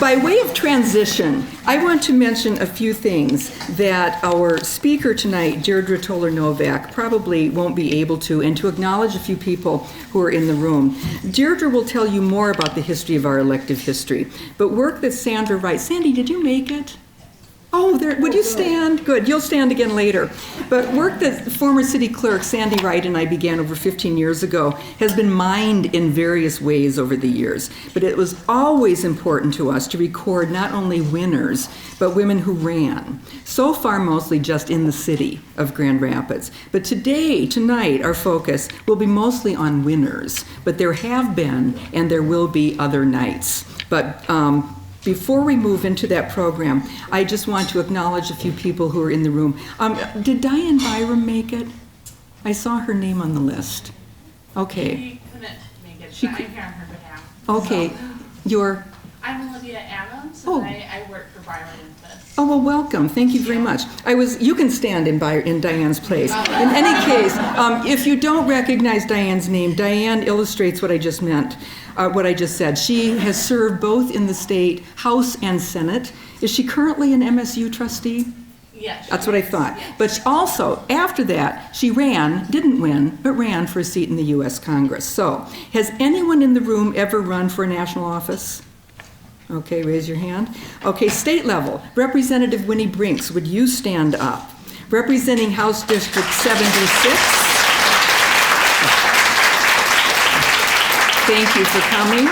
By way of transition, I want to mention a few things that our speaker tonight, Deirdre Toller-Novak, probably won't be able to, and to acknowledge a few people who are in the room. Deirdre will tell you more about the history of our elective history, but work that Sandra Wright. Sandy, did you make it? Oh, there, would you stand? Good, you'll stand again later. But work that former city clerk Sandy Wright and I began over 15 years ago has been mined in various ways over the years. But it was always important to us to record not only winners, but women who ran. So far, mostly just in the city of Grand Rapids. But tonight, our focus will be mostly on winners. But there have been, and there will be other nights. But before we move into that program, I just want to acknowledge a few people who are in the room. Did Diane Byram make it? I saw her name on the list. Okay. She couldn't make it, but I'm here on her behalf. Okay. So, I'm Olivia Adams, and I work for Byron Infus. Oh, well, welcome. Thank you very much. You can stand in Diane's place. In any case, if you don't recognize Diane's name, Diane illustrates what I just meant. What I just said. She has served both in the state House and Senate. Is she currently an MSU trustee? Yes. That's what I thought. But also, after that, she didn't win, but ran for a seat in the U.S. Congress. So, has anyone in the room ever run for a national office? Okay, raise your hand. Okay, state level. Representative Winnie Brinks, would you stand up? Representing House District 76. Thank you for coming.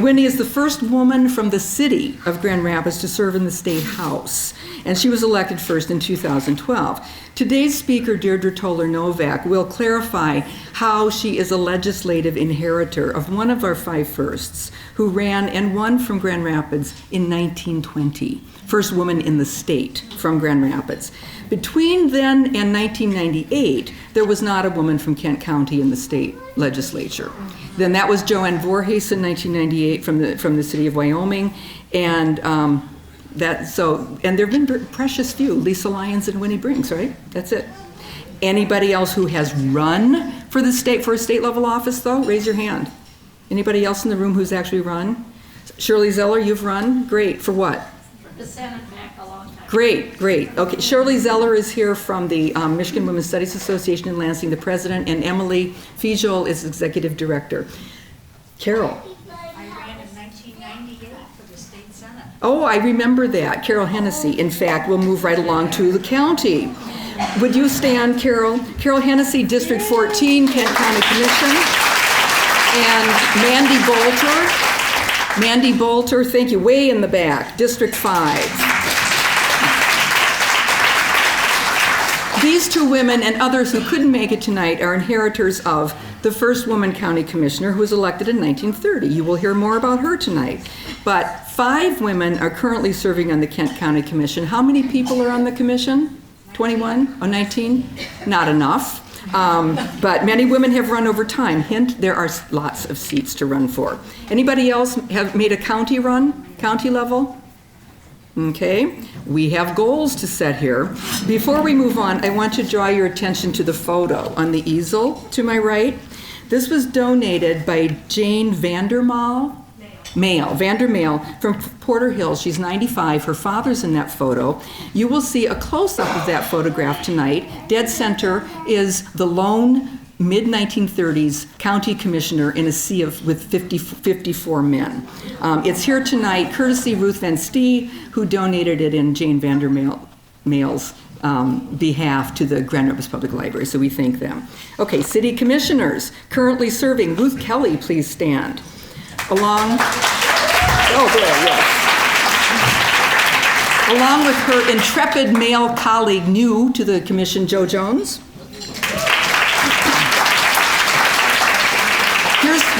Winnie is the first woman from the city of Grand Rapids to serve in the state house, and she was elected first in 2012. Today's speaker, Deirdre Toller-Novak, will clarify how she is a legislative inheritor of one of our five firsts, who ran and won from Grand Rapids in 1920. First woman in the state from Grand Rapids. Between then and 1998, there was not a woman from Kent County in the state legislature. Then that was Joanne Voorhees in 1998 from the city of Wyoming, and there have been precious few. Lisa Lyons and Winnie Brinks, right? That's it. Anybody else who has run for a state level office, though, raise your hand. Anybody else in the room who's actually run? Shirley Zeller, you've run. Great. For what? For the Senate back a long time. Great. Okay, Shirley Zeller is here from the Michigan Women's Studies Association in Lansing, the president, and Emily Fijoel is executive director. Carol. I ran in 1998 for the state Senate. Oh, I remember that. Carol Hennessy. In fact, we'll move right along to the county. Would you stand, Carol? Carol Hennessy, District 14, Kent County Commission. And Mandy Bolter, thank you, way in the back, District 5. These two women and others who couldn't make it tonight are inheritors of the first woman county commissioner who was elected in 1930. You will hear more about her tonight. But 5 women are currently serving on the Kent County Commission. How many people are on the commission? 21? Oh, 19? Not enough. But many women have run over time. Hint, there are lots of seats to run for. Anybody else have made a county run? County level? Okay, we have goals to set here. Before we move on, I want to draw your attention to the photo on the easel to my right. This was donated by Jane Vandermaal from Porter Hills. She's 95. Her father's in that photo. You will see a close-up of that photograph tonight. Dead center is the lone mid-1930s county commissioner in a sea with 54 men. It's here tonight, courtesy Ruth Van Stee, who donated it in Jane Vandermaal's behalf to the Grand Rapids Public Library, so we thank them. Okay, city commissioners currently serving. Ruth Kelly, please stand. Along with her intrepid male colleague, new to the commission, Joe Jones.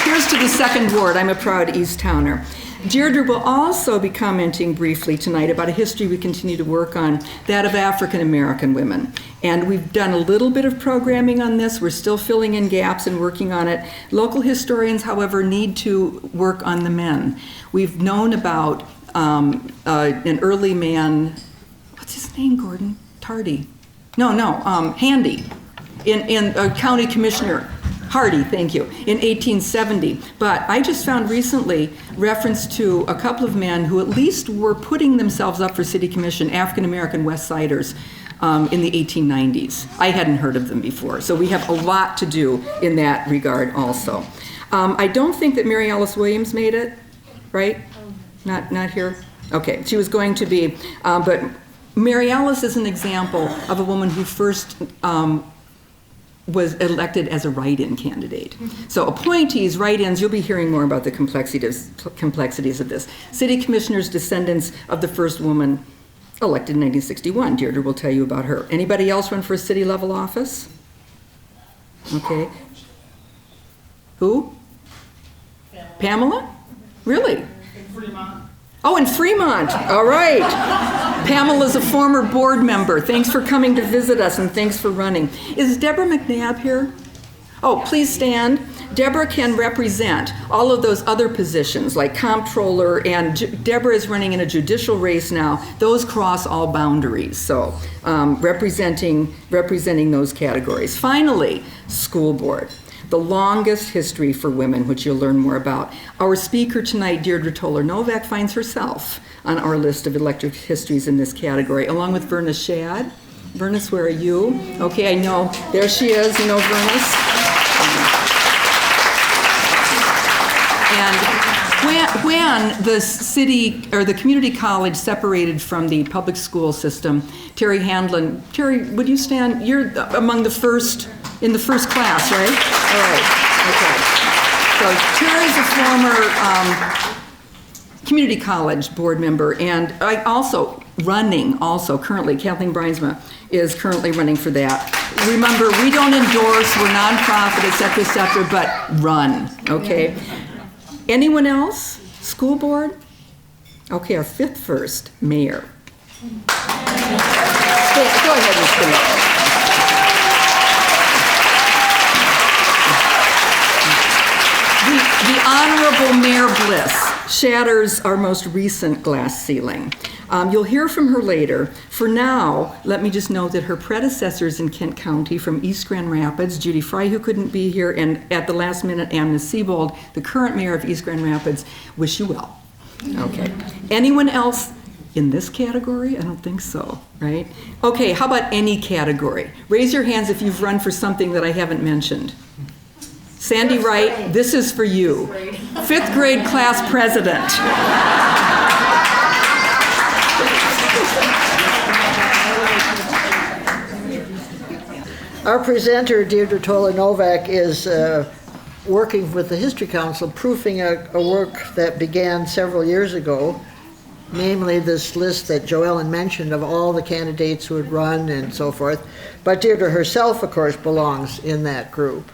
Here's to the second ward. I'm a proud East Towner. Deirdre will also be commenting briefly tonight about a history we continue to work on, that of African American women. And we've done a little bit of programming on this. We're still filling in gaps and working on it. Local historians, however, need to work on the men. We've known about an early man, what's his name, Gordon? Tardy. Handy, in a county commissioner. Hardy, thank you, in 1870. But I just found recently reference to a couple of men who at least were putting themselves up for city commission, African-American West Siders, in the 1890s. I hadn't heard of them before, so we have a lot to do in that regard also. I don't think that Mary Alice Williams made it, right? Not here? Okay, she was going to be, but Mary Alice is an example of a woman who first was elected as a write-in candidate. So appointees, write-ins, you'll be hearing more about the complexities of this. City commissioners, descendants of the first woman elected in 1961. Deirdre will tell you about her. Anybody else run for a city level office? Okay. Who? Pamela? Really? Oh, in Fremont. All right. Pamela's a former board member. Thanks for coming to visit us, and thanks for running. Is Deborah McNabb here? Oh, please stand. Deborah can represent all of those other positions like comptroller, and Deborah is running in a judicial race now. Those cross all boundaries, so representing those categories. Finally, school board. The longest history for women, which you'll learn more about. Our speaker tonight, Deirdre Toller Novak, finds herself on our list of elective histories in this category, along with Verna Shad. Vernice, where are you? Okay, I know. There she is. You know Vernice. And when the city or the community college separated from the public school system, Terry Handlin, Terry, would you stand? You're among the first in the first class, right? All right. Okay. So Terry's a former community college board member, and I also currently, Kathleen Brynsma is currently running for that. Remember, we don't endorse, we're nonprofit, et cetera, but run, okay? Anyone else? School board? Okay, our fifth first, mayor. Go ahead and stand. The Honorable Mayor Bliss shatters our most recent glass ceiling. You'll hear from her later. For now, let me just note that her predecessors in Kent County from East Grand Rapids, Judy Fry, who couldn't be here, and at the last minute, Amna Siebold, the current mayor of East Grand Rapids, wish you well. Okay. Anyone else in this category? I don't think so, right? Okay, how about any category? Raise your hands if you've run for something that I haven't mentioned. Sandy Wright, this is for you. Fifth grade class president. Our presenter, Deirdre Toller Novak, is working with the History Council, proofing a work that began several years ago, namely this list that Joellen mentioned of all the candidates who had run and so forth. But Deirdre herself, of course, belongs in that group.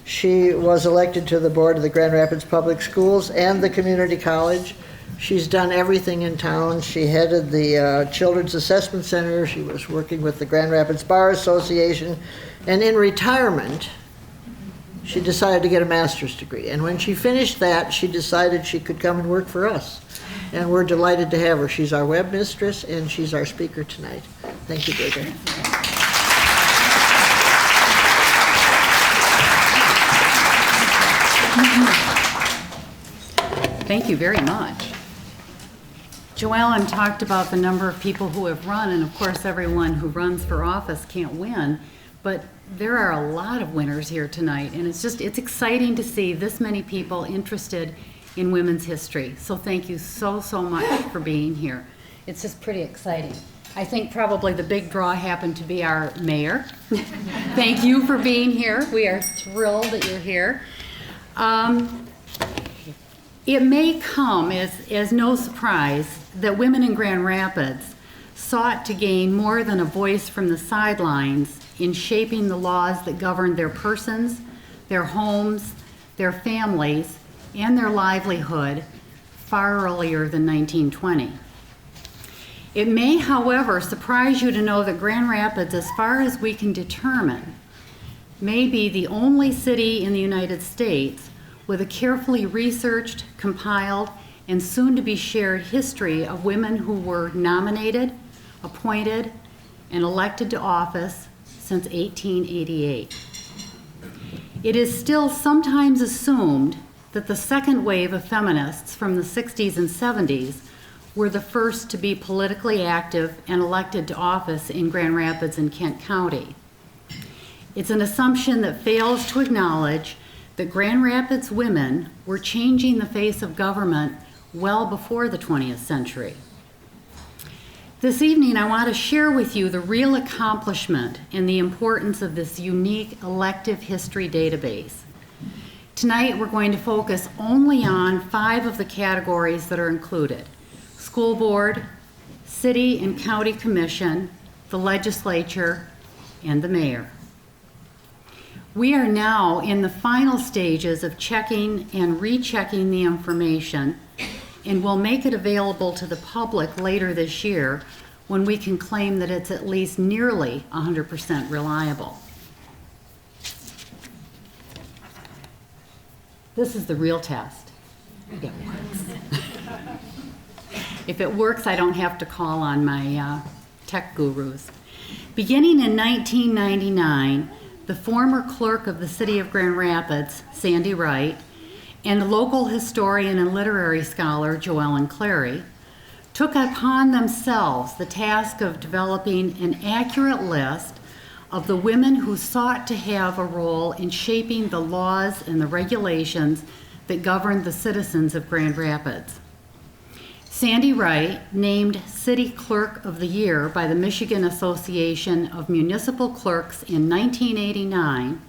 She was elected to the board of the Grand Rapids Public Schools and the community college. She's done everything in town. She headed the Children's Assessment Center. She was working with the Grand Rapids Bar Association. And in retirement, she decided to get a master's degree. And when she finished that, she decided she could come and work for us. And we're delighted to have her. She's our web mistress, and she's our speaker tonight. Thank you, Deirdre. Thank you very much. Joellen talked about the number of people who have run, and of course everyone who runs for office can't win, but there are a lot of winners here tonight, and it's exciting to see this many people interested in women's history. So thank you so much for being here. It's just pretty exciting. I think probably the big draw happened to be our mayor. Thank you for being here. We are thrilled that you're here. It may come as no surprise that women in Grand Rapids sought to gain more than a voice from the sidelines in shaping the laws that govern their persons, their homes, their families, and their livelihood far earlier than 1920. It may, however, surprise you to know that Grand Rapids, as far as we can determine, may be the only city in the United States with a carefully researched, compiled, and soon-to-be shared history of women who were nominated, appointed, and elected to office since 1888. It is still sometimes assumed that the second wave of feminists from the 60s and 70s were the first to be politically active and elected to office in Grand Rapids and Kent County. It's an assumption that fails to acknowledge that Grand Rapids women were changing the face of government well before the 20th century. This evening, I want to share with you the real accomplishment and the importance of this unique elective history database. Tonight, we're going to focus only on 5 of the categories that are included: school board, city and county commission, the legislature, and the mayor. We are now in the final stages of checking and rechecking the information, and will make it available to the public later this year when we can claim that it's at least nearly 100% reliable. This is the real test. It works. If it works, I don't have to call on my tech gurus. Beginning in 1999, the former clerk of the city of Grand Rapids, Sandy Wright, and local historian and literary scholar Joellen Clary took upon themselves the task of developing an accurate list of the women who sought to have a role in shaping the laws and the regulations that governed the citizens of Grand Rapids. Sandy Wright, named City Clerk of the Year by the Michigan Association of Municipal Clerks in 1989,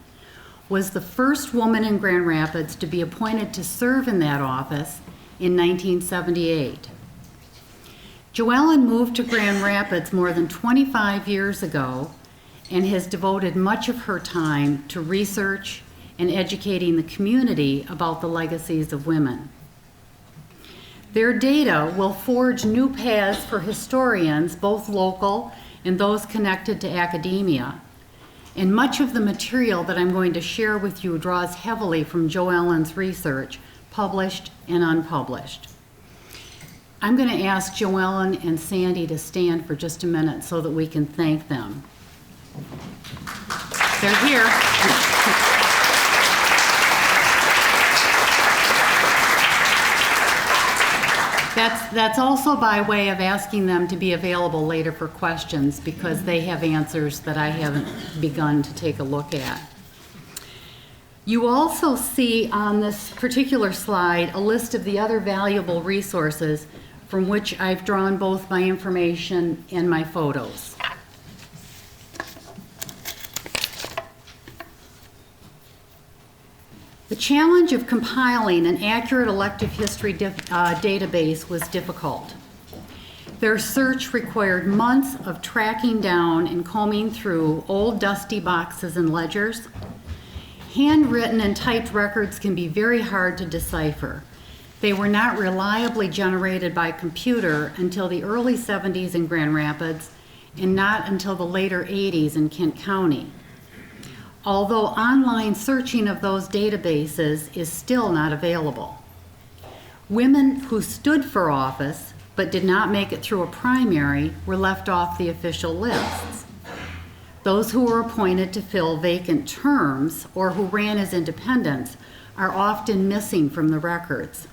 was the first woman in Grand Rapids to be appointed to serve in that office in 1978. Joellen moved to Grand Rapids more than 25 years ago and has devoted much of her time to research and educating the community about the legacies of women. Their data will forge new paths for historians, both local and those connected to academia. And much of the material that I'm going to share with you draws heavily from Joellen's research, published and unpublished. I'm going to ask Joellen and Sandy to stand for just a minute so that we can thank them. They're here. That's also by way of asking them to be available later for questions, because they have answers that I haven't begun to take a look at. You also see on this particular slide a list of the other valuable resources from which I've drawn both my information and my photos. The challenge of compiling an accurate elective history database was difficult. Their search required months of tracking down and combing through old dusty boxes and ledgers. Handwritten and typed records can be very hard to decipher. They were not reliably generated by computer until the early 70s in Grand Rapids and not until the later 80s in Kent County. Although online searching of those databases is still not available. Women who stood for office but did not make it through a primary were left off the official lists. Those who were appointed to fill vacant terms or who ran as independents are often missing from the records.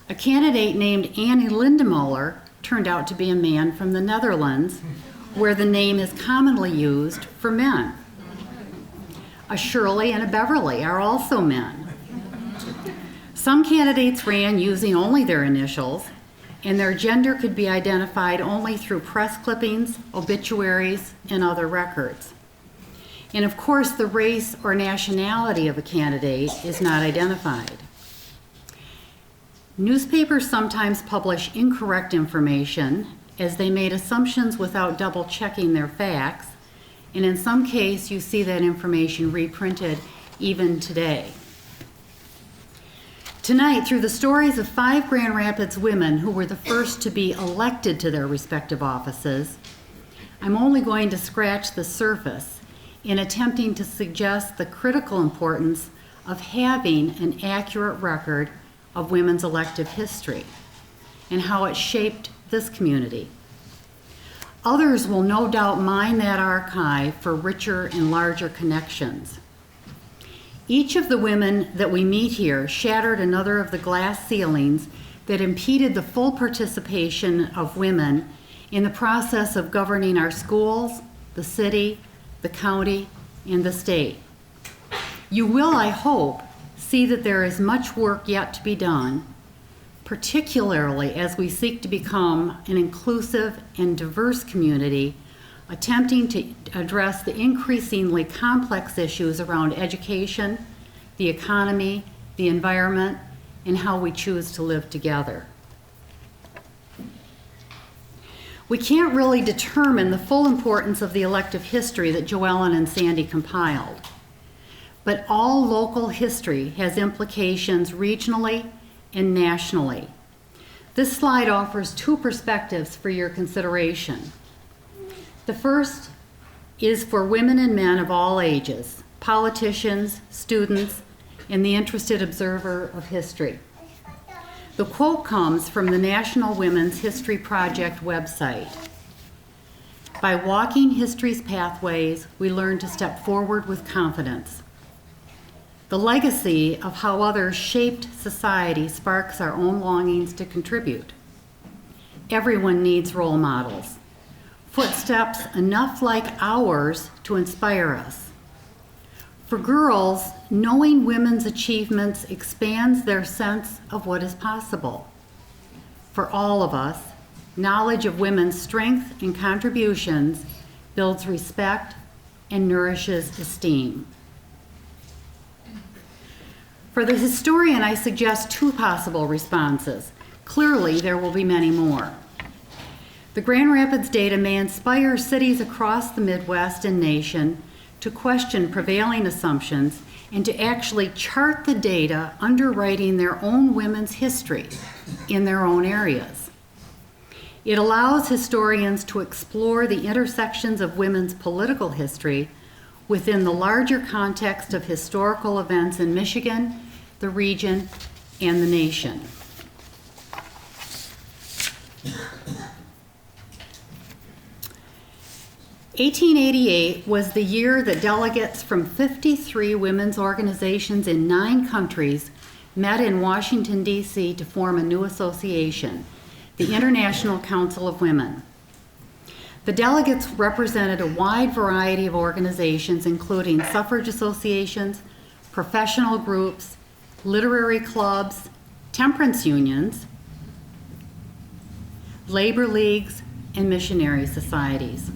A candidate named Annie Lindemoller turned out to be a man from the Netherlands, where the name is commonly used for men. A Shirley and a Beverly are also men. Some candidates ran using only their initials, and their gender could be identified only through press clippings, obituaries, and other records. And of course, the race or nationality of a candidate is not identified. Newspapers sometimes publish incorrect information, as they made assumptions without double checking their facts, and in some cases you see that information reprinted even today. Tonight, through the stories of 5 Grand Rapids women who were the first to be elected to their respective offices, I'm only going to scratch the surface in attempting to suggest the critical importance of having an accurate record of women's elective history and how it shaped this community. Others will no doubt mine that archive for richer and larger connections. Each of the women that we meet here shattered another of the glass ceilings that impeded the full participation of women in the process of governing our schools, the city, the county, and the state. You will, I hope, see that there is much work yet to be done, particularly as we seek to become an inclusive and diverse community, attempting to address the increasingly complex issues around education, the economy, the environment, and how we choose to live together. We can't really determine the full importance of the elective history that Joellen and Sandy compiled, but all local history has implications regionally and nationally. This slide offers two perspectives for your consideration. The first is for women and men of all ages, politicians, students, and the interested observer of history. The quote comes from the National Women's History Project website. By walking history's pathways, we learn to step forward with confidence. The legacy of how others shaped society sparks our own longings to contribute. Everyone needs role models, footsteps enough like ours to inspire us. For girls, knowing women's achievements expands their sense of what is possible. For all of us, knowledge of women's strength and contributions builds respect and nourishes esteem. For the historian, I suggest two possible responses. Clearly, there will be many more. The Grand Rapids data may inspire cities across the Midwest and nation to question prevailing assumptions and to actually chart the data underwriting their own women's history in their own areas. It allows historians to explore the intersections of women's political history within the larger context of historical events in Michigan, the region, and the nation. (1888) was the year that delegates from 53 women's organizations in 9 countries met in Washington, D.C. to form a new association, the International Council of Women. The delegates represented a wide variety of organizations, including suffrage associations, professional groups, literary clubs, temperance unions, labor leagues, and missionary societies.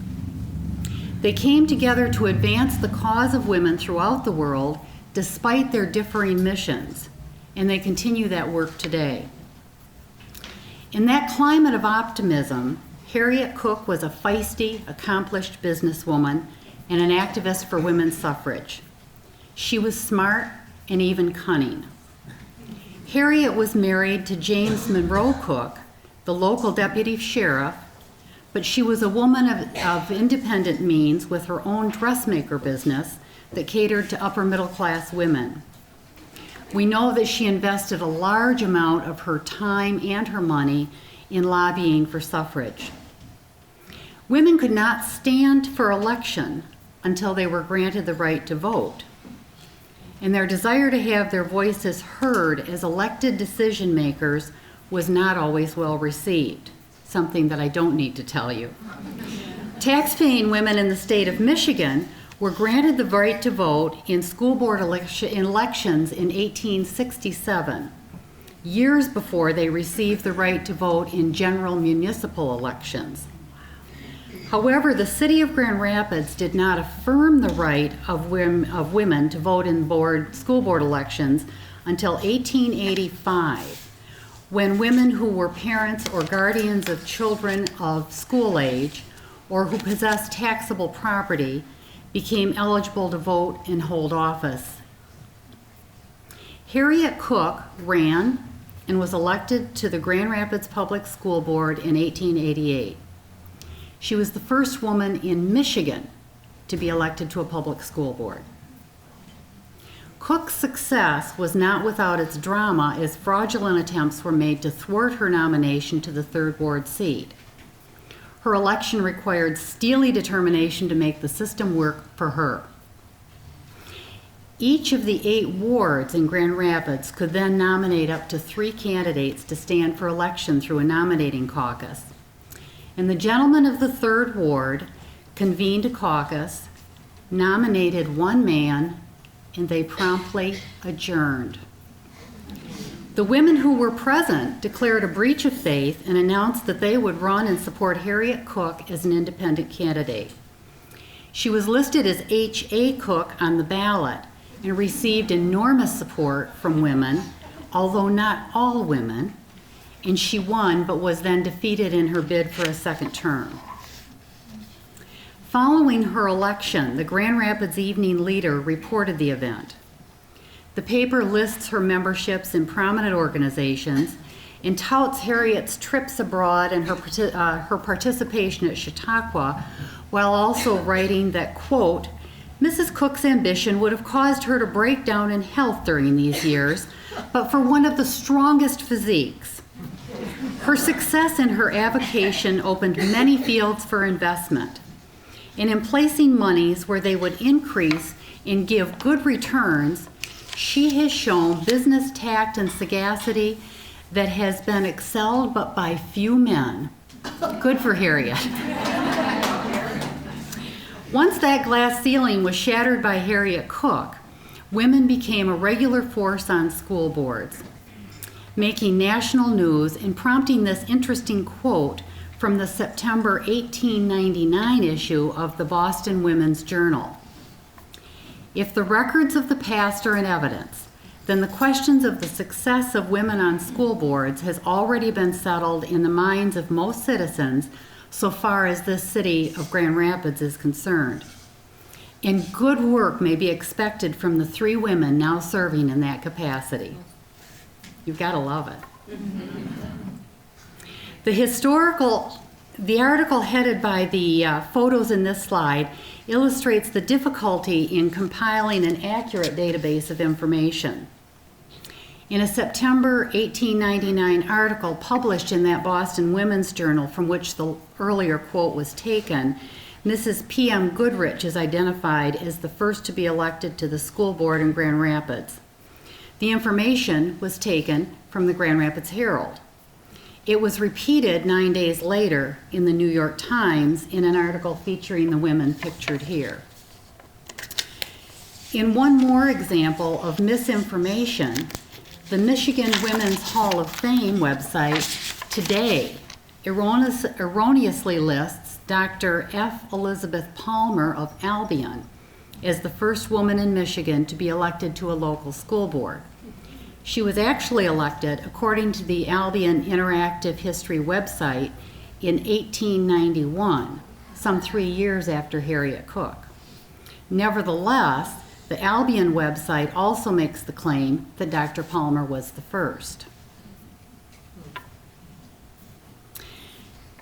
They came together to advance the cause of women throughout the world despite their differing missions, and they continue that work today. In that climate of optimism, Harriet Cook was a feisty, accomplished businesswoman and an activist for women's suffrage. She was smart and even cunning. Harriet was married to James Monroe Cook, the local deputy sheriff, but she was a woman of independent means with her own dressmaker business that catered to upper middle class women. We know that she invested a large amount of her time and her money in lobbying for suffrage. Women could not stand for election until they were granted the right to vote, and their desire to have their voices heard as elected decision makers was not always well received, something that I don't need to tell you. Tax-paying women in the state of Michigan were granted the right to vote in school board elections in 1867, years before they received the right to vote in general municipal elections. However, the city of Grand Rapids did not affirm the right of women to vote in school board elections until 1885, when women who were parents or guardians of children of school age or who possessed taxable property became eligible to vote and hold office. Harriet Cook ran and was elected to the Grand Rapids Public School Board in 1888. She was the first woman in Michigan to be elected to a public school board. Cook's success was not without its drama, as fraudulent attempts were made to thwart her nomination to the 3rd Ward seat. Her election required steely determination to make the system work for her. Each of the 8 wards in Grand Rapids could then nominate up to 3 candidates to stand for election through a nominating caucus. And the gentlemen of the 3rd Ward convened a caucus, nominated 1 man, and they promptly adjourned. The women who were present declared a breach of faith and announced that they would run and support Harriet Cook as an independent candidate. She was listed as H.A. Cook on the ballot and received enormous support from women, although not all women, and she won but was then defeated in her bid for a 2nd term. Following her election, the Grand Rapids Evening Leader reported the event. The paper lists her memberships in prominent organizations and touts Harriet's trips abroad and her participation at Chautauqua, while also writing that, quote, Mrs. Cook's ambition would have caused her to break down in health during these years, but for one of the strongest physiques. Her success in her avocation opened many fields for investment, and in placing monies where they would increase and give good returns, she has shown business tact and sagacity that has been excelled but by few men. Good for Harriet. Once that glass ceiling was shattered by Harriet Cook, women became a regular force on school boards, making national news and prompting this interesting quote from the September 1899 issue of the Boston Women's Journal. If the records of the past are in evidence, then the questions of the success of women on school boards has already been settled in the minds of most citizens so far as this city of Grand Rapids is concerned. And good work may be expected from the 3 women now serving in that capacity. You've got to love it. The article headed by the photos in this slide illustrates the difficulty in compiling an accurate database of information. In a September 1899 article published in that Boston Women's Journal from which the earlier quote was taken, Mrs. P.M. Goodrich is identified as the first to be elected to the school board in Grand Rapids. The information was taken from the Grand Rapids Herald. It was repeated 9 days later in the New York Times in an article featuring the women pictured here. In one more example of misinformation, the Michigan Women's Hall of Fame website today erroneously lists Dr. F. Elizabeth Palmer of Albion as the first woman in Michigan to be elected to a local school board. She was actually elected, according to the Albion Interactive History website, in 1891, some 3 years after Harriet Cook. Nevertheless, the Albion website also makes the claim that Dr. Palmer was the first.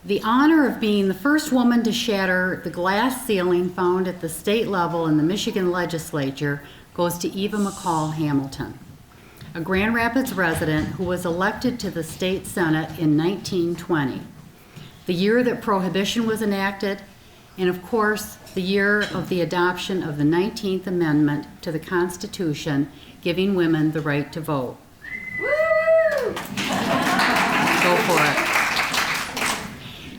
The honor of being the first woman to shatter the glass ceiling found at the state level in the Michigan legislature goes to Eva McCall Hamilton, a Grand Rapids resident who was elected to the state senate in 1920, the year that Prohibition was enacted, and of course, the year of the adoption of the 19th Amendment to the Constitution, giving women the right to vote. Woo! Go for it.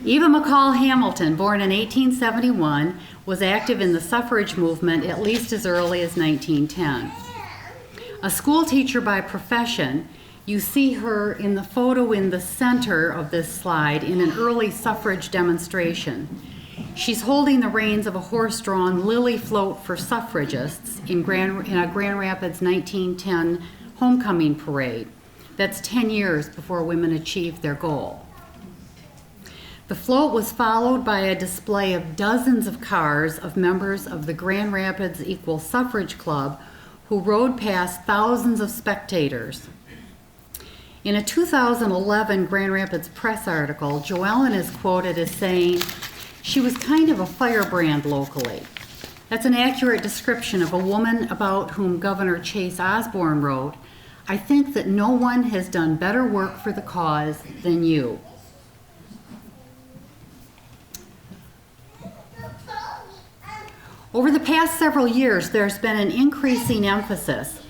Eva McCall Hamilton, born in 1871, was active in the suffrage movement at least as early as 1910. A school teacher by profession, you see her in the photo in the center of this slide in an early suffrage demonstration. She's holding the reins of a horse-drawn lily float for suffragists in a Grand Rapids 1910 homecoming parade. That's 10 years before women achieved their goal. The float was followed by a display of dozens of cars of members of the Grand Rapids Equal Suffrage Club who rode past thousands of spectators. In a 2011 Grand Rapids Press article, Joellen is quoted as saying, "She was kind of a firebrand locally." That's an accurate description of a woman about whom Governor Chase Osborne wrote, "I think that no one has done better work for the cause than you." Over the past several years, there's been an increasing emphasis,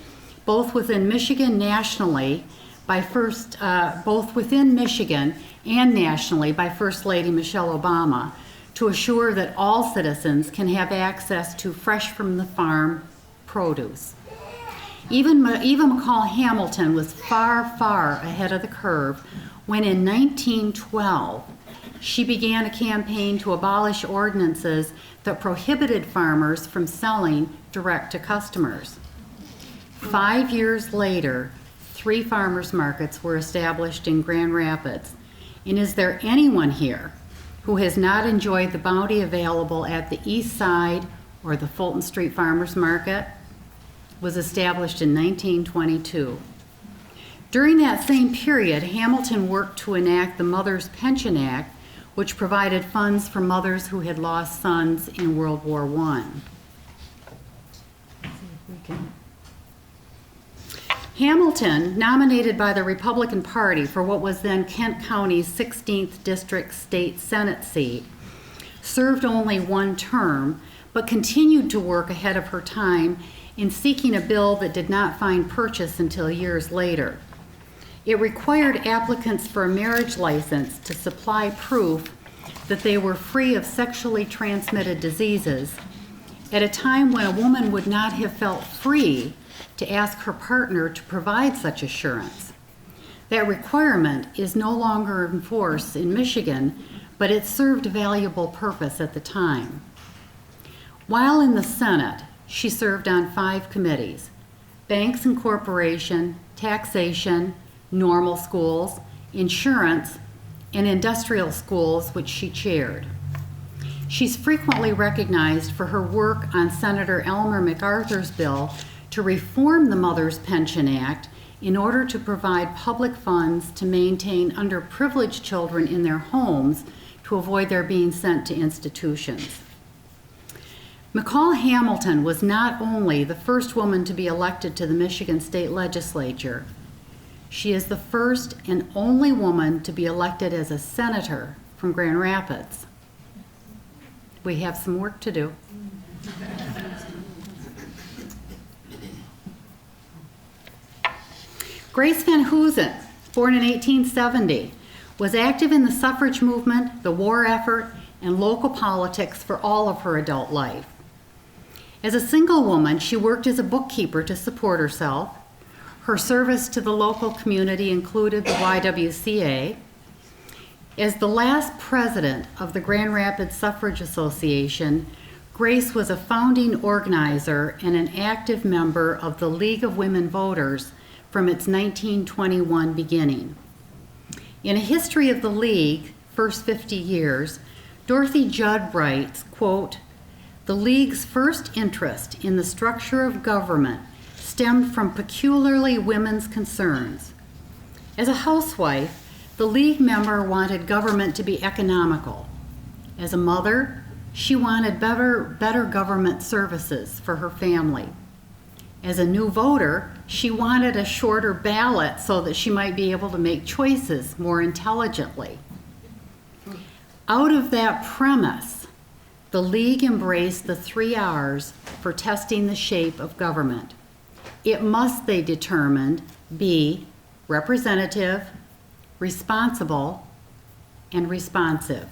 both within Michigan nationally, both within Michigan and nationally by First Lady Michelle Obama, to assure that all citizens can have access to fresh from the farm produce. Even Eva McCall Hamilton was far, far ahead of the curve when in 1912 she began a campaign to abolish ordinances that prohibited farmers from selling direct to customers. 5 years later, 3 farmers markets were established in Grand Rapids. And is there anyone here who has not enjoyed the bounty available at the East Side or the Fulton Street Farmers Market? Was established in 1922. During that same period, Hamilton worked to enact the Mother's Pension Act, which provided funds for mothers who had lost sons in World War I. Hamilton, nominated by the Republican Party for what was then Kent County's 16th District State Senate seat, served only 1 term, but continued to work ahead of her time in seeking a bill that did not find purchase until years later. It required applicants for a marriage license to supply proof that they were free of sexually transmitted diseases at a time when a woman would not have felt free to ask her partner to provide such assurance. That requirement is no longer in force in Michigan, but it served a valuable purpose at the time. While in the Senate, she served on 5 committees: Banks and Corporation, Taxation, Normal Schools, Insurance, and Industrial Schools, which she chaired. She's frequently recognized for her work on Senator Elmer MacArthur's bill to reform the Mother's Pension Act in order to provide public funds to maintain underprivileged children in their homes to avoid their being sent to institutions. McCall Hamilton was not only the first woman to be elected to the Michigan State Legislature, she is the first and only woman to be elected as a senator from Grand Rapids. We have some work to do. Grace Van Hoosen, born in 1870, was active in the suffrage movement, the war effort, and local politics for all of her adult life. As a single woman, she worked as a bookkeeper to support herself. Her service to the local community included the YWCA. As the last president of the Grand Rapids Suffrage Association, Grace was a founding organizer and an active member of the League of Women Voters from its 1921 beginning. In A History of the League, First 50 Years, Dorothy Judd writes, quote, "The League's first interest in the structure of government stemmed from peculiarly women's concerns. As a housewife, the League member wanted government to be economical. As a mother, she wanted better government services for her family. As a new voter, she wanted a shorter ballot so that she might be able to make choices more intelligently. Out of that premise, the League embraced the 3 R's for testing the shape of government. It must, they determined, be representative, responsible, and responsive."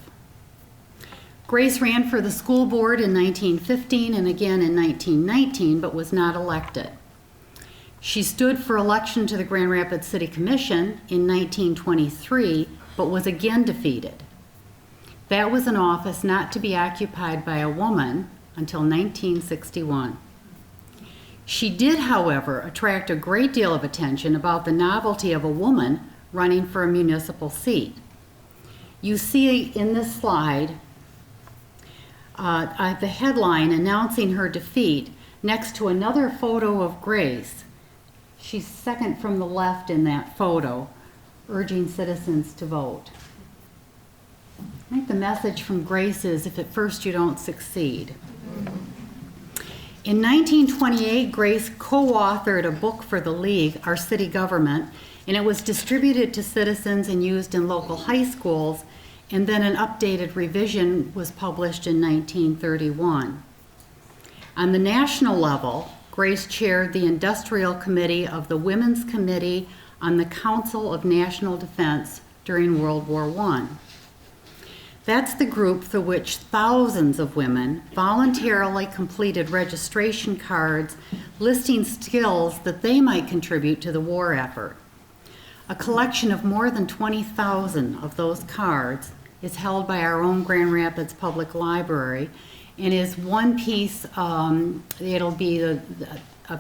Grace ran for the school board in 1915 and again in 1919, but was not elected. She stood for election to the Grand Rapids City Commission in 1923, but was again defeated. That was an office not to be occupied by a woman until 1961. She did, however, attract a great deal of attention about the novelty of a woman running for a municipal seat. You see in this slide the headline announcing her defeat next to another photo of Grace. She's second from the left in that photo, urging citizens to vote. I think the message from Grace is, if at first you don't succeed. In 1928, Grace co-authored a book for the League, Our City Government, and it was distributed to citizens and used in local high schools, and then an updated revision was published in 1931. On the national level, Grace chaired the industrial committee of the Women's Committee on the Council of National Defense during World War I. That's the group through which thousands of women voluntarily completed registration cards listing skills that they might contribute to the war effort. A collection of more than 20,000 of those cards is held by our own Grand Rapids Public Library and is one piece, it'll be a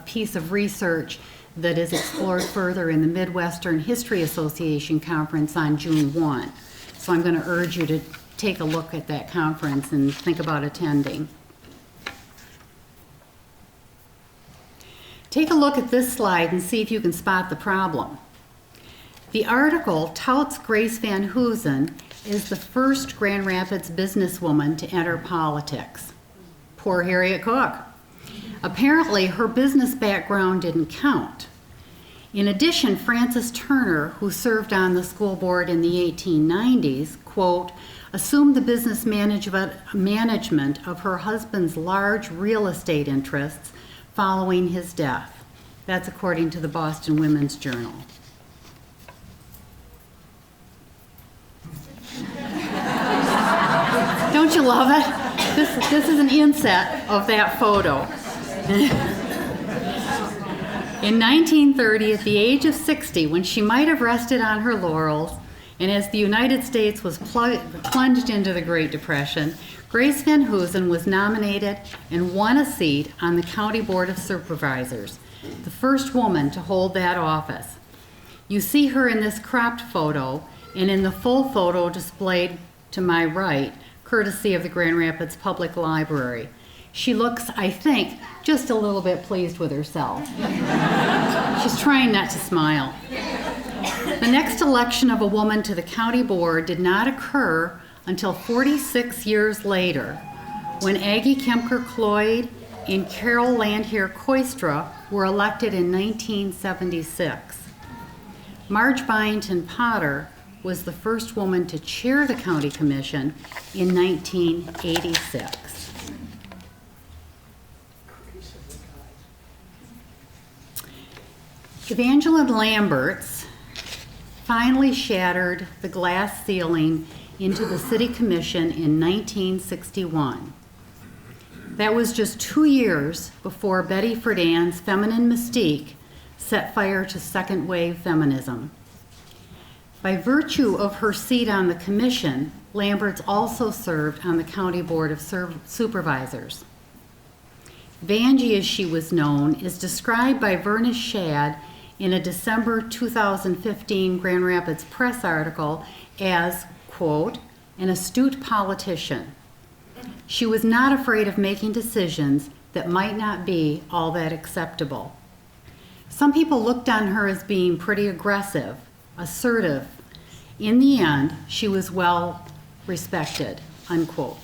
piece of research that is explored further in the Midwestern History Association conference on June 1. So I'm going to urge you to take a look at that conference and think about attending. Take a look at this slide and see if you can spot the problem. The article touts Grace Van Hoosen as the first Grand Rapids businesswoman to enter politics. Poor Harriet Cook. Apparently, her business background didn't count. In addition, Frances Turner, who served on the school board in the 1890s, quote, assumed the business management of her husband's large real estate interests following his death. That's according to the Boston Women's Journal. Don't you love it? This is an inset of that photo. In 1930, at the age of 60, when she might have rested on her laurels, and as the United States was plunged into the Great Depression, Grace Van Hoosen was nominated and won a seat on the County Board of Supervisors, the first woman to hold that office. You see her in this cropped photo and in the full photo displayed to my right, courtesy of the Grand Rapids Public Library. She looks, I think, just a little bit pleased with herself. She's trying not to smile. The next election of a woman to the county board did not occur until 46 years later, when Aggie Kemker-Cloyd and Carol Landheer Koistra were elected in 1976. Marge Byington Potter was the first woman to chair the county commission in 1986. Evangeline Lamberts finally shattered the glass ceiling into the city commission in 1961. That was just 2 years before Betty Friedan's feminine mystique set fire to second wave feminism. By virtue of her seat on the commission, Lamberts also served on the County Board of Supervisors. Vanjie, as she was known, is described by Verna Shad in a December 2015 Grand Rapids Press article as, quote, an astute politician. She was not afraid of making decisions that might not be all that acceptable. Some people looked on her as being pretty aggressive, assertive. In the end, she was well respected, unquote.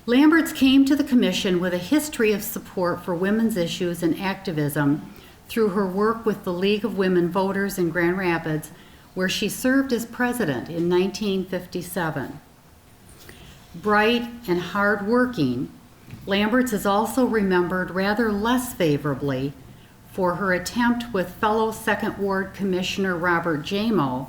Lamberts came to the commission with a history of support for women's issues and activism through her work with the League of Women Voters in Grand Rapids, where she served as president in 1957. Bright and hard-working, Lamberts is also remembered rather less favorably for her attempt with fellow Second Ward Commissioner Robert Jamo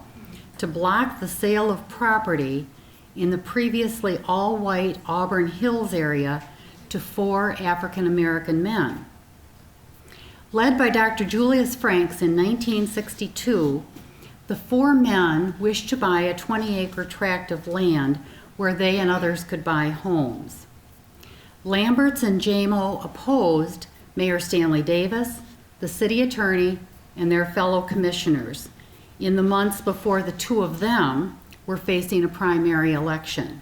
to block the sale of property in the previously all-white Auburn Hills area to 4 African-American men. Led by Dr. Julius Franks in 1962, the 4 men wished to buy a 20-acre tract of land where they and others could buy homes. Lamberts and Jamo opposed Mayor Stanley Davis, the city attorney, and their fellow commissioners in the months before the 2 of them were facing a primary election.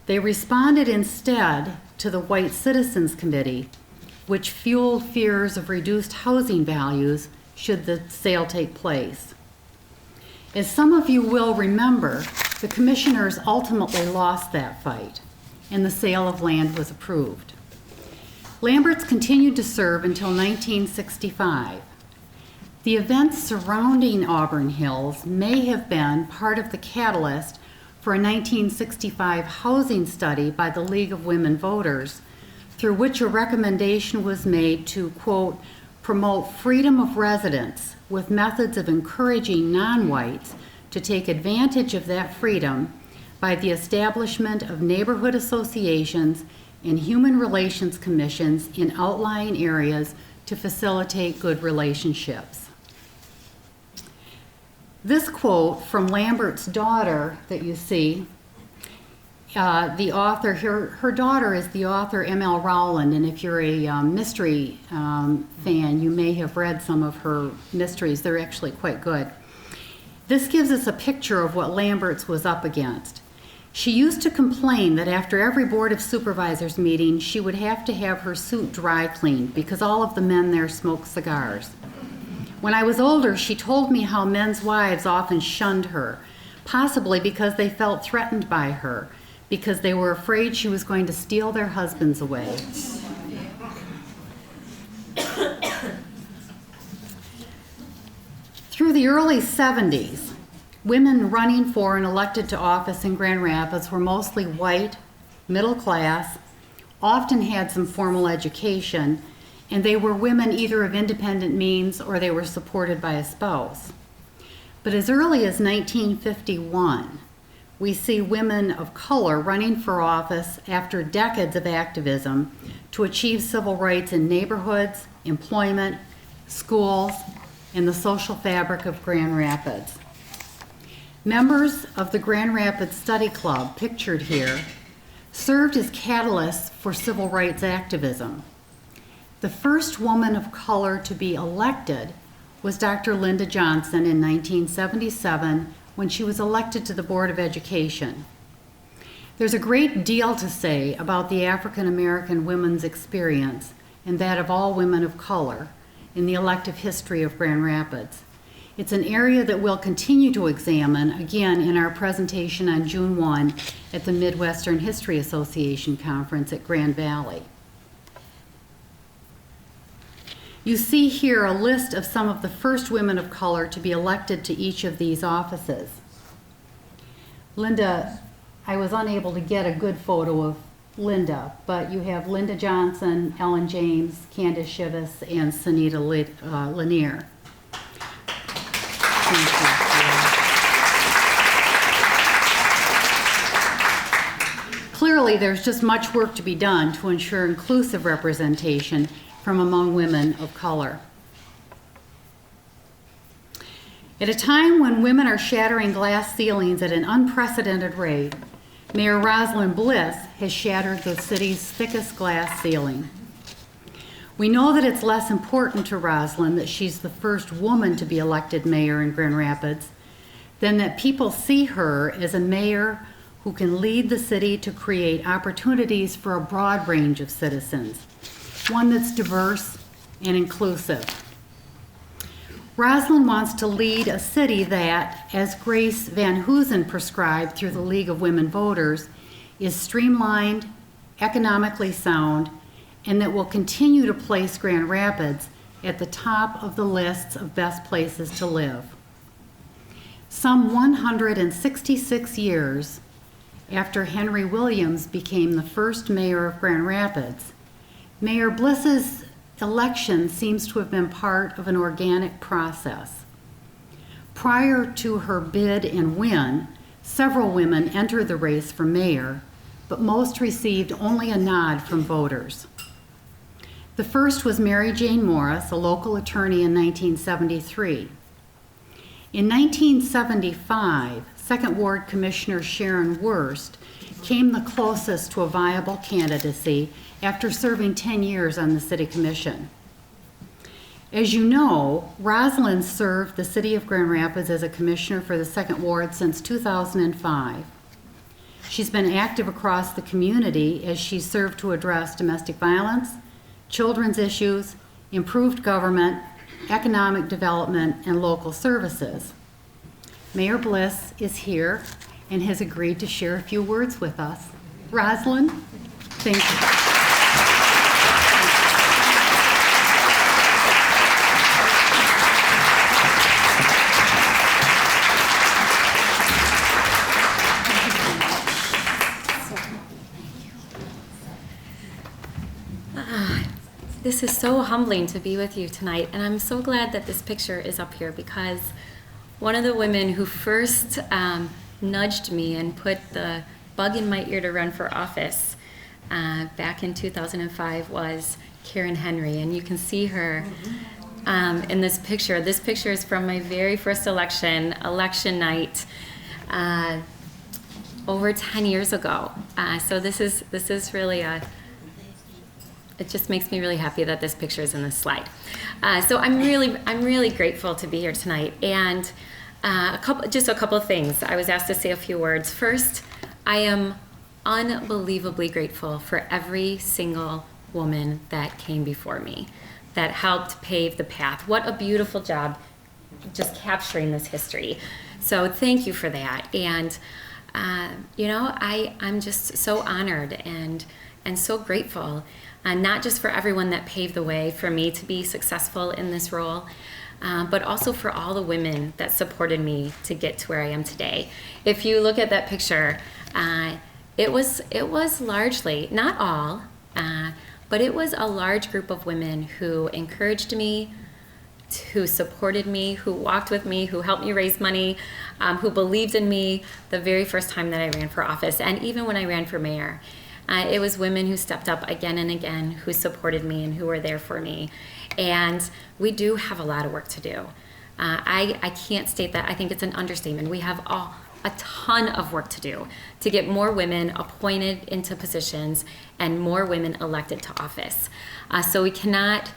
They responded instead to the White Citizens Committee, which fueled fears of reduced housing values should the sale take place. As some of you will remember, the commissioners ultimately lost that fight, and the sale of land was approved. Lamberts continued to serve until 1965. The events surrounding Auburn Hills may have been part of the catalyst for a 1965 housing study by the League of Women Voters through which a recommendation was made to, quote, promote freedom of residence with methods of encouraging non-whites to take advantage of that freedom by the establishment of neighborhood associations and human relations commissions in outlying areas to facilitate good relationships. This quote from Lambert's daughter that you see, the author, her daughter is the author M.L. Rowland, and if you're a mystery fan, you may have read some of her mysteries. They're actually quite good. This gives us a picture of what Lambert's was up against. She used to complain that after every Board of Supervisors meeting, she would have to have her suit dry cleaned because all of the men there smoked cigars. When I was older, she told me how men's wives often shunned her, possibly because they felt threatened by her, because they were afraid she was going to steal their husbands away. Through the early 70s, women running for and elected to office in Grand Rapids were mostly white, middle class, often had some formal education, and they were women either of independent means or they were supported by a spouse. But as early as 1951, we see women of color running for office after decades of activism to achieve civil rights in neighborhoods, employment, schools, and the social fabric of Grand Rapids. Members of the Grand Rapids Study Club, pictured here, served as catalysts for civil rights activism. The first woman of color to be elected was Dr. Linda Johnson in 1977 when she was elected to the Board of Education. There's a great deal to say about the African American women's experience and that of all women of color in the elective history of Grand Rapids. It's an area that we'll continue to examine again in our presentation on June 1 at the Midwestern History Association Conference at Grand Valley. You see here a list of some of the first women of color to be elected to each of these offices. Linda, I was unable to get a good photo of Linda, but you have Linda Johnson, Ellen James, Candace Shivas, and Sunita Lanier. Thank you. Clearly, there's just much work to be done to ensure inclusive representation from among women of color. At a time when women are shattering glass ceilings at an unprecedented rate, Mayor Rosalind Bliss has shattered the city's thickest glass ceiling. We know that it's less important to Rosalind that she's the first woman to be elected mayor in Grand Rapids than that people see her as a mayor who can lead the city to create opportunities for a broad range of citizens, one that's diverse and inclusive. Rosalind wants to lead a city that, as Grace Van Hoosen prescribed through the League of Women Voters, is streamlined, economically sound, and that will continue to place Grand Rapids at the top of the lists of best places to live. Some 166 years after Henry Williams became the first mayor of Grand Rapids, Mayor Bliss's election seems to have been part of an organic process. Prior to her bid and win, several women entered the race for mayor, but most received only a nod from voters. The first was Mary Jane Morris, a local attorney in 1973. In 1975, Second Ward Commissioner Sharon Wurst came the closest to a viable candidacy after serving 10 years on the City Commission. As you know, Rosalind served the City of Grand Rapids as a commissioner for the Second Ward since 2005. She's been active across the community as she served to address domestic violence, children's issues, improved government, economic development, and local services. Mayor Bliss is here and has agreed to share a few words with us. Rosalind, thank you. This is so humbling to be with you tonight, and I'm so glad that this picture is up here because one of the women who first nudged me and put the bug in my ear to run for office back in 2005 was Karen Henry, and you can see her in this picture. This picture is from my very first election night, over 10 years ago. So this is really it just makes me really happy that this picture is in this slide. So I'm really grateful to be here tonight. And a couple of things. I was asked to say a few words. First, I am unbelievably grateful for every single woman that came before me, that helped pave the path. What a beautiful job just capturing this history. So thank you for that. And I'm just so honored and so grateful, not just for everyone that paved the way for me to be successful in this role, but also for all the women that supported me to get to where I am today. If you look at that picture, it was largely, not all, but it was a large group of women who encouraged me, who supported me, who walked with me, who helped me raise money, who believed in me the very first time that I ran for office, and even when I ran for mayor. It was women who stepped up again and again, who supported me and who were there for me. And we do have a lot of work to do. I can't state that. I think it's an understatement. We have a ton of work to do to get more women appointed into positions and more women elected to office. So we cannot,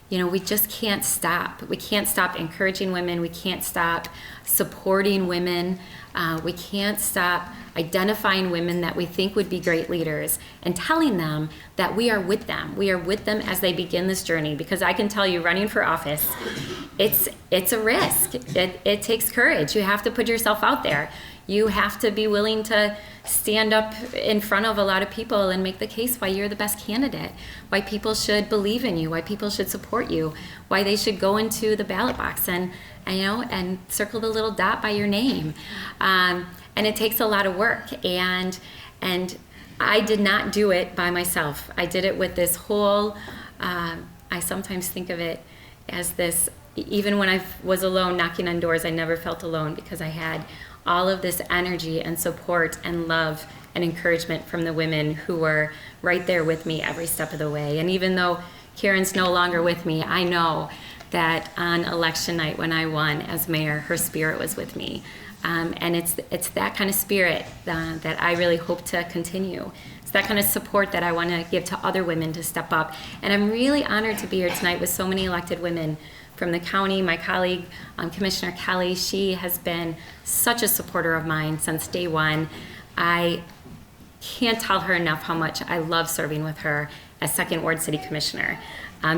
we just can't stop. We can't stop encouraging women. We can't stop supporting women. We can't stop identifying women that we think would be great leaders and telling them that we are with them. We are with them as they begin this journey, because I can tell you, running for office, it's a risk. It takes courage. You have to put yourself out there. You have to be willing to stand up in front of a lot of people and make the case why you're the best candidate, why people should believe in you, why people should support you, why they should go into the ballot box and circle the little dot by your name. And it takes a lot of work, and I did not do it by myself. I did it with this whole, I sometimes think of it as this, even when I was alone knocking on doors, I never felt alone, because I had all of this energy and support and love and encouragement from the women who were right there with me every step of the way. And even though Karen's no longer with me, I know that on election night when I won as mayor, her spirit was with me. And it's that kind of spirit that I really hope to continue. It's that kind of support that I want to give to other women to step up. And I'm really honored to be here tonight with so many elected women from the county. My colleague, Commissioner Kelly, she has been such a supporter of mine since day one. I can't tell her enough how much I love serving with her as Second Ward City Commissioner.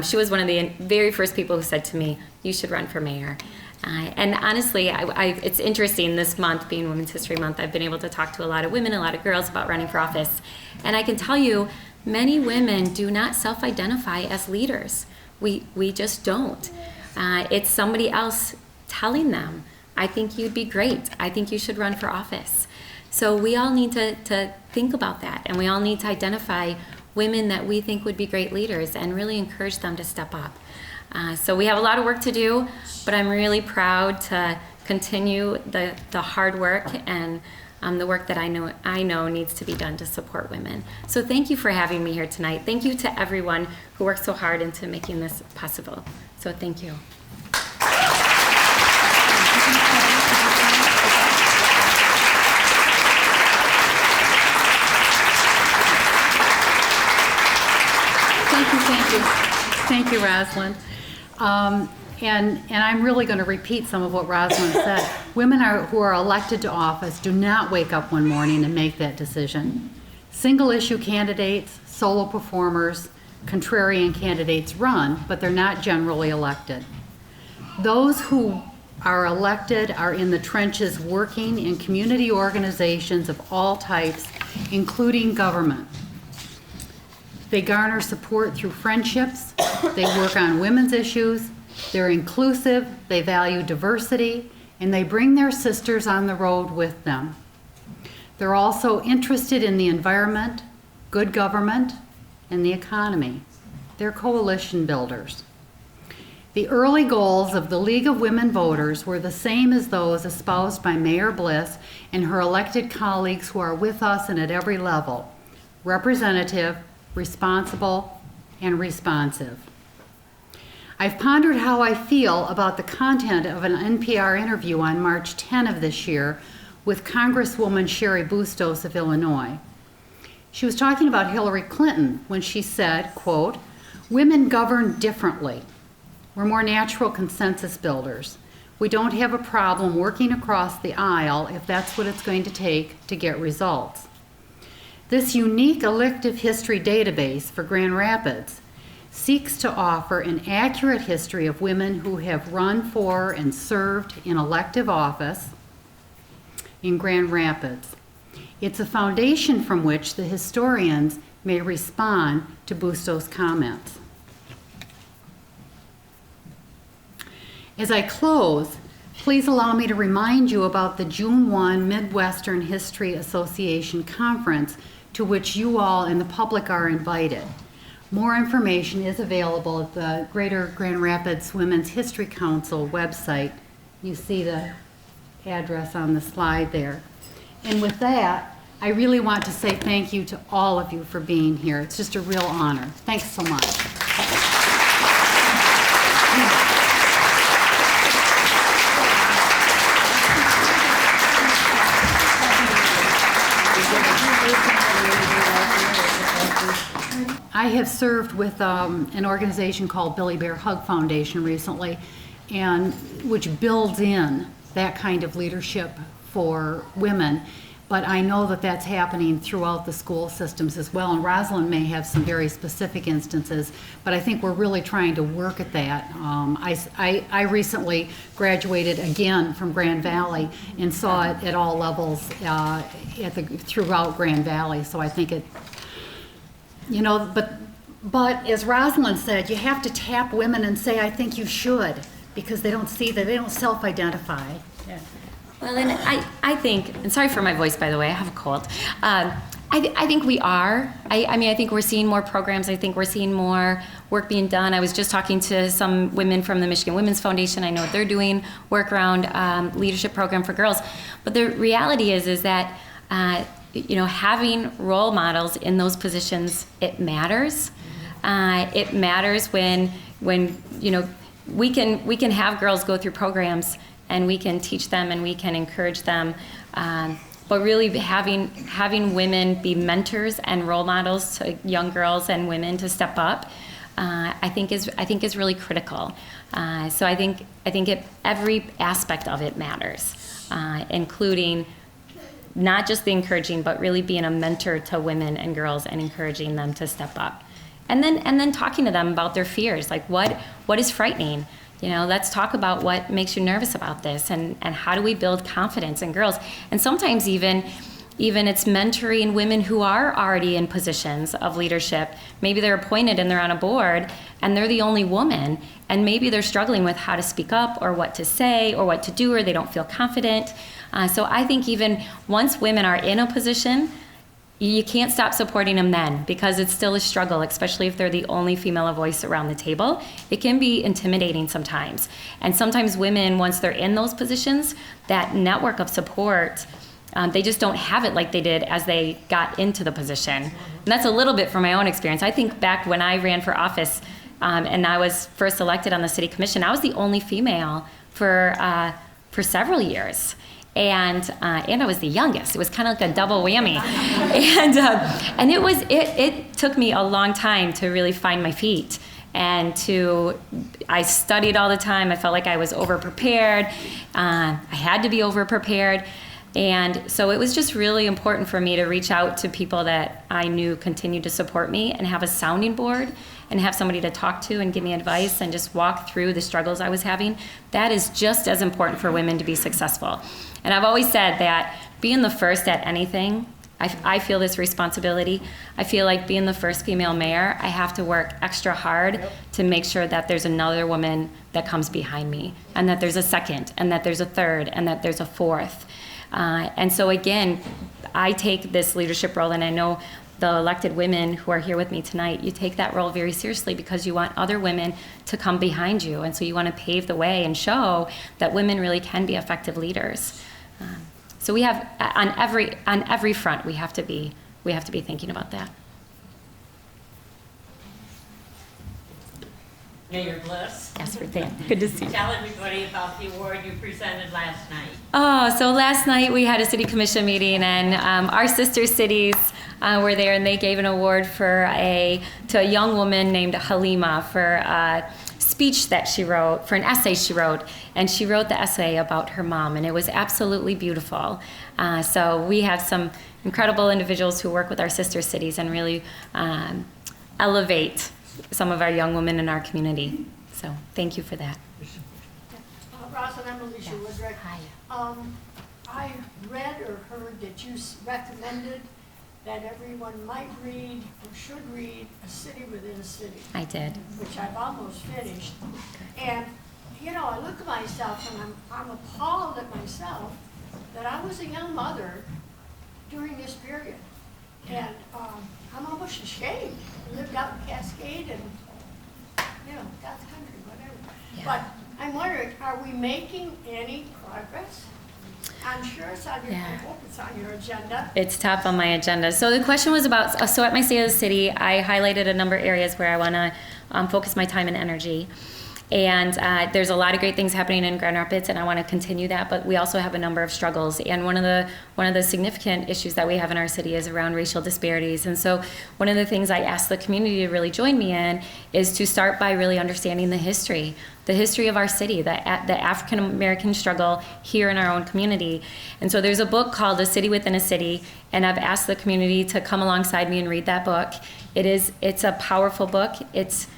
She was one of the very first people who said to me, "You should run for mayor." And honestly, it's interesting, this month being Women's History Month, I've been able to talk to a lot of women, a lot of girls about running for office. And I can tell you, many women do not self-identify as leaders. We just don't. It's somebody else telling them, "I think you'd be great. I think you should run for office." So we all need to think about that, and we all need to identify women that we think would be great leaders and really encourage them to step up. So we have a lot of work to do, but I'm really proud to continue the hard work and the work that I know needs to be done to support women. So thank you for having me here tonight. Thank you to everyone who worked so hard into making this possible. So thank you. Thank you, Rosalind. And I'm really going to repeat some of what Rosalind said. Women who are elected to office do not wake up one morning and make that decision. Single issue candidates, solo performers, contrarian candidates run, but they're not generally elected. Those who are elected are in the trenches working in community organizations of all types, including government. They garner support through friendships, they work on women's issues, they're inclusive, they value diversity, and they bring their sisters on the road with them. They're also interested in the environment, good government, and the economy. they're coalition builders. The early goals of the League of Women Voters were the same as those espoused by Mayor Bliss and her elected colleagues who are with us and at every level: representative, responsible, and responsive. I've pondered how I feel about the content of an NPR interview on March 10 of this year with Congresswoman Cheri Bustos of Illinois. She was talking about Hillary Clinton when she said, quote, "Women govern differently. We're more natural consensus builders. We don't have a problem working across the aisle if that's what it's going to take to get results." This unique elective history database for Grand Rapids seeks to offer an accurate history of women who have run for and served in elective office in Grand Rapids. It's a foundation from which the historians may respond to Bustos' comments. As I close, please allow me to remind you about the June 1 Midwestern History Association Conference to which you all and the public are invited. More information is available at the Greater Grand Rapids Women's History Council website. You see the address on the slide there. And with that, I really want to say thank you to all of you for being here. It's just a real honor. Thanks so much. I have served with an organization called Billy Bear Hug Foundation recently, and which builds in that kind of leadership for women. But I know that that's happening throughout the school systems as well, and Rosalind may have some very specific instances, but I think we're really trying to work at that. I recently graduated again from Grand Valley and saw it at all levels throughout Grand Valley, so I think it, you know, but as Rosalind said, you have to tap women and say, I think you should, because they don't see that, they don't self-identify. Yeah. Well, and I think, and sorry for my voice, by the way, I have a cold. I think we are. I mean, I think we're seeing more programs. I think we're seeing more work being done. I was just talking to some women from the Michigan Women's Foundation. I know they're doing work around leadership program for girls. But the reality is that, you know, having role models in those positions, it matters. It matters when you know, we can have girls go through programs and we can teach them and we can encourage them. But really having women be mentors and role models to young girls and women to step up, I think is really critical. So I think every aspect of it matters, including not just the encouraging, but really being a mentor to women and girls and encouraging them to step up. And then talking to them about their fears, like what is frightening. You know, let's talk about what makes you nervous about this, and how do we build confidence in girls. And sometimes even it's mentoring women who are already in positions of leadership. Maybe they're appointed and they're on a board and they're the only woman, and maybe they're struggling with how to speak up or what to say or what to do, or they don't feel confident. So I think even once women are in a position, you can't stop supporting them then, because it's still a struggle, especially if they're the only female voice around the table. It can be intimidating sometimes. And sometimes women, once they're in those positions, that network of support, they just don't have it like they did as they got into the position. And that's a little bit from my own experience. I think back when I ran for office and I was first elected on the city commission, I was the only female for several years. And I was the youngest. It was kind of like a double whammy. And it took me a long time to really find my feet. And I studied all the time. I felt like I was over-prepared. I had to be over-prepared. And so it was just really important for me to reach out to people that I knew continued to support me and have a sounding board and have somebody to talk to and give me advice and just walk through the struggles I was having. That is just as important for women to be successful. And I've always said that being the first at anything, I feel this responsibility. I feel like being the first female mayor, I have to work extra hard to make sure that there's another woman that comes behind me, and that there's a second, and that there's a third, and that there's a fourth. And so again, I take this leadership role, and I know the elected women who are here with me tonight, you take that role very seriously because you want other women to come behind you. And so you want to pave the way and show that women really can be effective leaders. So we have, on every front, we have to be thinking about that. Mayor Bliss. Yes, Ruth Ann. Good to see you. Tell everybody about the award you presented last night. Oh, so last night we had a city commission meeting, and our sister cities were there, and they gave an award to a young woman named Halima for a speech that she wrote, for an essay she wrote, and she wrote the essay about her mom, and it was absolutely beautiful. So we have some incredible individuals who work with our sister cities and really elevate some of our young women in our community. So thank you for that. Ross and Emily Woodrick. Hi. I read or heard that you recommended that everyone might read or should read A City Within a City, I did. which I've almost finished. And, you know, I look at myself and I'm appalled at myself that I was a young mother during this period. And I'm almost ashamed. I lived out in Cascade and, you know, God's country, whatever. Yeah. But I'm wondering, are we making any progress? I'm sure it's on your, I Yeah. hope it's on your agenda. It's top on my agenda. So the question was about, so at my State of the City, I highlighted a number of areas where I want to focus my time and energy. And there's a lot of great things happening in Grand Rapids, and I want to continue that. But we also have a number of struggles, and one of the significant issues that we have in our city is around racial disparities. And so, one of the things I asked the community to really join me in is to start by really understanding the history of our city, the African American struggle here in our own community. And so, there's a book called A City Within a City, and I've asked the community to come alongside me and read that book. It's a powerful book. It's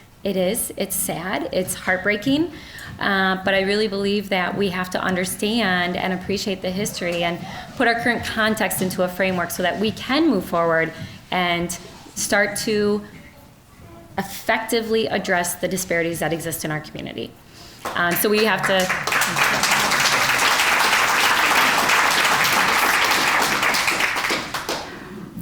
sad, it's heartbreaking, but I really believe that we have to understand and appreciate the history and put our current context into a framework so that we can move forward and start to effectively address the disparities that exist in our community. So we have to...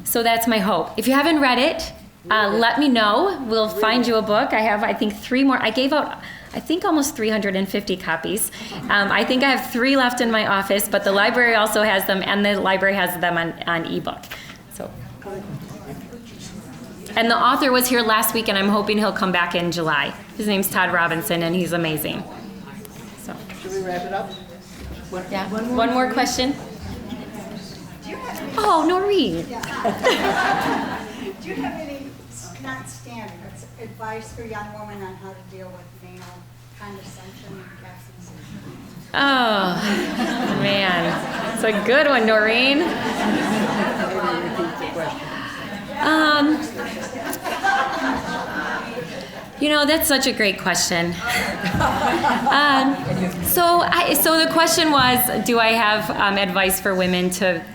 So that's my hope. If you haven't read it, let me know. We'll find you a book. I have, I think, 3 more. I gave out, I think, almost 350 copies. I think I have 3 left in my office, but the library also has them, and the library has them on ebook. So, and the author was here last week, and I'm hoping he'll come back in July. His name's Todd Robinson, and he's amazing. So, Should we wrap it up? yeah. One more question. Oh, Noreen. Do you have any, not standard, but advice for young women on how to deal with male condescension and capsaicin? Oh, man. It's a good one, Noreen. You know, that's such a great question. So the question was, do I have advice for women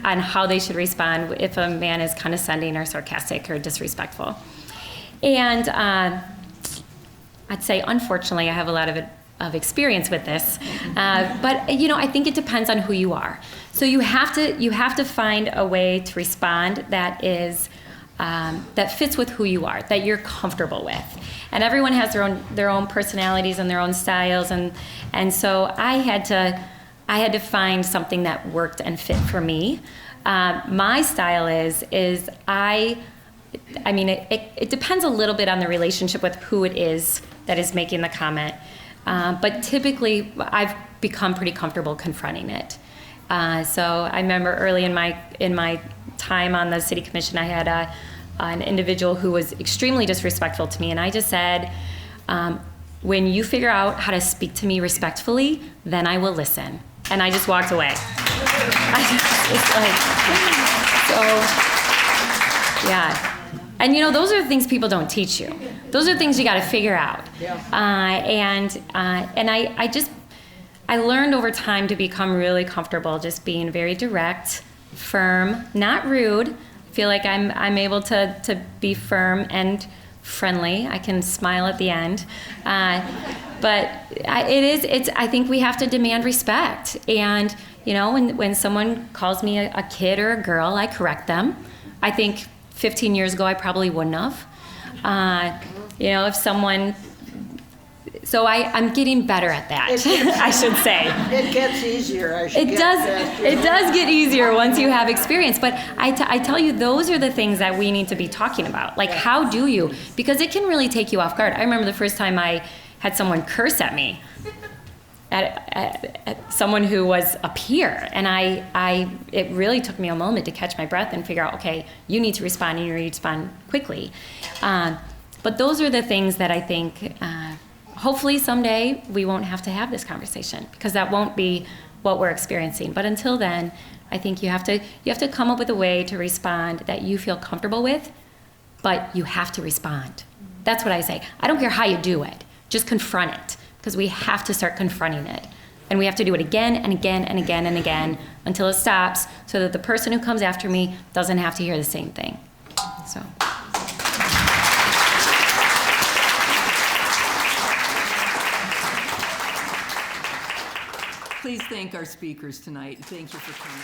on how they should respond if a man is condescending or sarcastic or disrespectful? And I'd say, unfortunately, I have a lot of experience with this. But you know, I think it depends on who you are. So you have to find a way to respond that is that fits with who you are, that you're comfortable with. And everyone has their own personalities and their own styles, and so I had to find something that worked and fit for me. My style is I mean it depends a little bit on the relationship with who it is that is making the comment, but typically I've become pretty comfortable confronting it. So I remember early in my time on the city commission, I had an individual who was extremely disrespectful to me, and I just said, when you figure out how to speak to me respectfully, then I will listen. And I just walked away. Yeah. And you know, those are the things people don't teach you. Those are things you got to figure out. Yeah. I learned over time to become really comfortable just being very direct, firm, not rude. Feel like I'm able to be firm and friendly. I can smile at the end, but I think we have to demand respect. And you know, when someone calls me a kid or a girl, I correct them. I think 15 years ago, I probably wouldn't have. If someone, so I'm getting better at that, I should say. It gets easier. It does get easier once you have experience. But I tell you, those are the things that we need to be talking about. Like, how do you? Because it can really take you off guard. I remember the first time I had someone curse at me, at someone who was a peer, and it really took me a moment to catch my breath and figure out, okay, you need to respond, and you need to respond quickly. But those are the things that I think, hopefully someday we won't have to have this conversation, because that won't be what we're experiencing. But until then, I think you have to come up with a way to respond that you feel comfortable with, but you have to respond. That's what I say. I don't care how you do it, just confront it. Because we have to start confronting it. And we have to do it again and again and again and again until it stops, so that the person who comes after me doesn't have to hear the same thing. So. Please thank our speakers tonight. Thank you for coming.